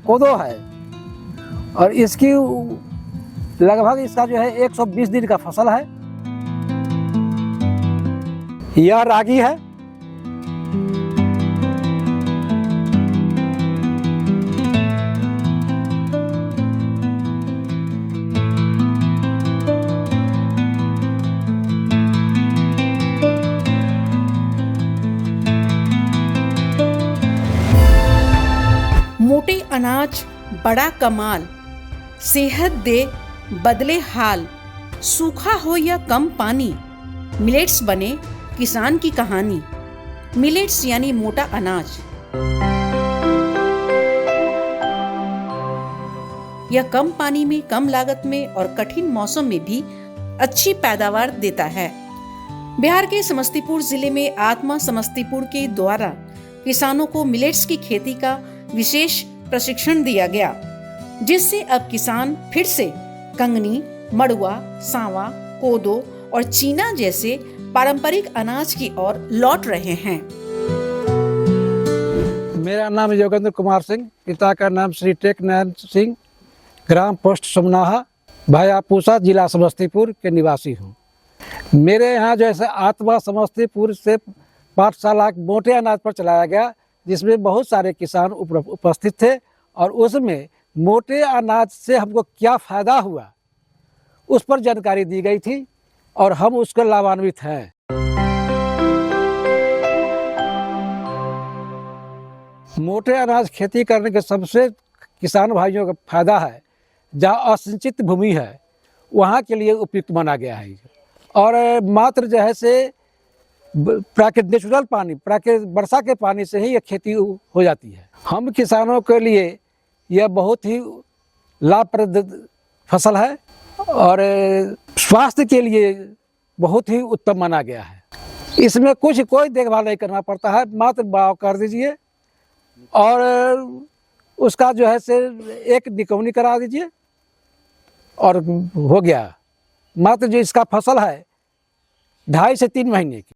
कोदो है, और इसकी लगभग इसका जो है 120 दिन का फसल है। यह रागी है। मोटे अनाज बड़ा कमाल, सेहत दे बदले हाल, सूखा हो या कम पानी, मिलेट्स बने किसान की कहानी। मिलेट्स यानी मोटा अनाज। यह कम पानी में, कम लागत में और कठिन मौसम में भी अच्छी पैदावार देता है। बिहार के समस्तीपुर जिले में आत्मा समस्तीपुर के द्वारा किसानों को मिलेट्स की खेती का विशेष प्रशिक्षण दिया गया, जिससे अब किसान फिर से कंगनी, मड़ुआ, सांवा, कोदो और चीना जैसे पारंपरिक अनाज की ओर लौट रहे हैं। मेरा नाम योगेंद्र कुमार सिंह, पिता का नाम श्री टेक नारायण सिंह, ग्राम पोस्ट सोमनाहा, भाया पूसा, जिला समस्तीपुर के निवासी हूँ। मेरे यहाँ जो है आत्मा समस्तीपुर से पाठशाला मोटे अनाज पर चलाया गया, जिसमें बहुत सारे किसान उपस्थित थे, और उसमें मोटे अनाज से हमको क्या फ़ायदा हुआ उस पर जानकारी दी गई थी, और हम उसके लाभान्वित हैं। मोटे अनाज खेती करने के सबसे किसान भाइयों का फायदा है, जहाँ असिंचित भूमि है वहाँ के लिए उपयुक्त माना गया है। और मात्र जो है से प्राकृतिक नेचुरल पानी, प्राकृतिक वर्षा के पानी से ही ये खेती हो जाती है। हम किसानों के लिए यह बहुत ही लाभप्रद फसल है, और स्वास्थ्य के लिए बहुत ही उत्तम माना गया है। इसमें कोई देखभाल नहीं करना पड़ता है, मात्र बाव कर दीजिए और उसका जो है से एक निकौनी करा दीजिए और हो गया। मात्र जो इसका फसल है 2.5 से 3 महीने की।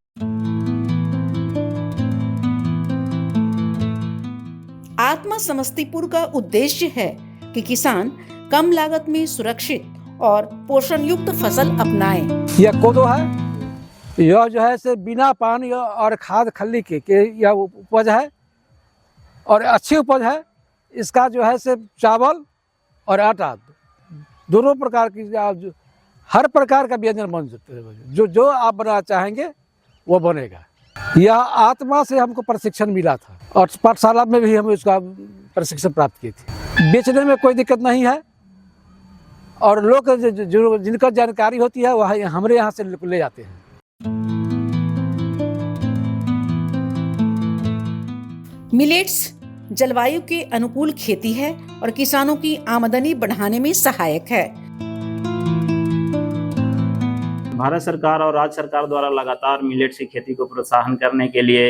आत्मा समस्तीपुर का उद्देश्य है कि किसान कम लागत में सुरक्षित और पोषण युक्त फसल अपनाएं। यह कोदो है, यह जो है से बिना पानी और खाद खल्ली के यह उपज है, और अच्छी उपज है। इसका जो है से चावल और आटा दोनों प्रकार की, हर प्रकार का व्यंजन बन सकते हैं। जो आप बनाना चाहेंगे वो बनेगा। यह आत्मा से हमको प्रशिक्षण मिला था, और पाठशाला में भी हम इसका प्रशिक्षण प्राप्त किए थे। बेचने में कोई दिक्कत नहीं है, और लोग जिनका जानकारी होती है वह हमारे यहाँ से ले जाते हैं। मिलेट्स जलवायु के अनुकूल खेती है और किसानों की आमदनी बढ़ाने में सहायक है। भारत सरकार और राज्य सरकार द्वारा लगातार मिलेट्स की खेती को प्रोत्साहन करने के लिए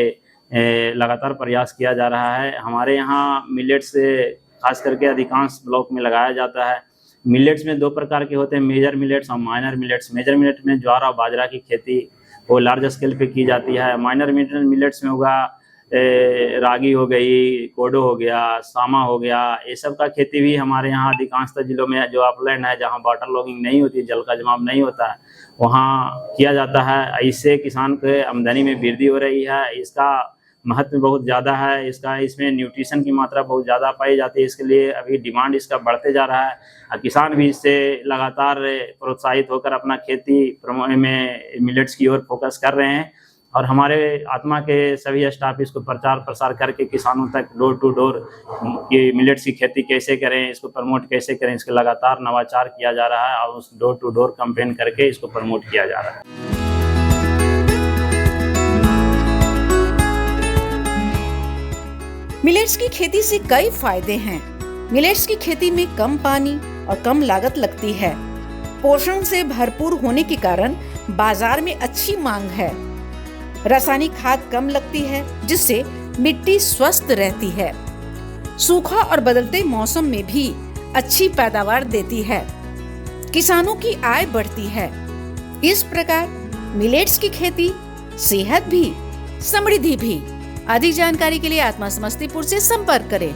लगातार प्रयास किया जा रहा है। हमारे यहाँ मिलेट्स खास करके अधिकांश ब्लॉक में लगाया जाता है। मिलेट्स में 2 प्रकार के होते हैं, मेजर मिलेट्स और माइनर मिलेट्स। मेजर मिलेट में ज्वार और बाजरा की खेती वो लार्ज स्केल पे की जाती है। माइनर मिलेट्स में होगा रागी हो गई, कोडो हो गया, सामा हो गया, ये सब का खेती भी हमारे यहाँ अधिकांशतः जिलों में जो अपलैंड है, जहाँ वाटर लॉगिंग नहीं होती, जल का जमाव नहीं होता है, वहाँ किया जाता है। इससे किसान के आमदनी में वृद्धि हो रही है। इसका महत्व बहुत ज़्यादा है। इसमें न्यूट्रिशन की मात्रा बहुत ज़्यादा पाई जाती है। इसके लिए अभी डिमांड इसका बढ़ते जा रहा है। किसान भी इससे लगातार प्रोत्साहित होकर अपना खेती में मिलेट्स की ओर फोकस कर रहे हैं, और हमारे आत्मा के सभी स्टाफ इसको प्रचार प्रसार करके किसानों तक डोर टू डोर ये मिलेट्स की खेती कैसे करें, इसको प्रमोट कैसे करें, इसके लगातार नवाचार किया जा रहा है, और उस डोर टू डोर कैंपेन करके इसको प्रमोट किया जा रहा है। मिलेट्स की खेती से कई फायदे हैं। मिलेट्स की खेती में कम पानी और कम लागत लगती है। पोषण से भरपूर होने के कारण बाजार में अच्छी मांग है। रासायनिक खाद कम लगती है, जिससे मिट्टी स्वस्थ रहती है। सूखा और बदलते मौसम में भी अच्छी पैदावार देती है। किसानों की आय बढ़ती है। इस प्रकार मिलेट्स की खेती सेहत भी, समृद्धि भी। अधिक जानकारी के लिए आत्मा समस्तीपुर से संपर्क करें।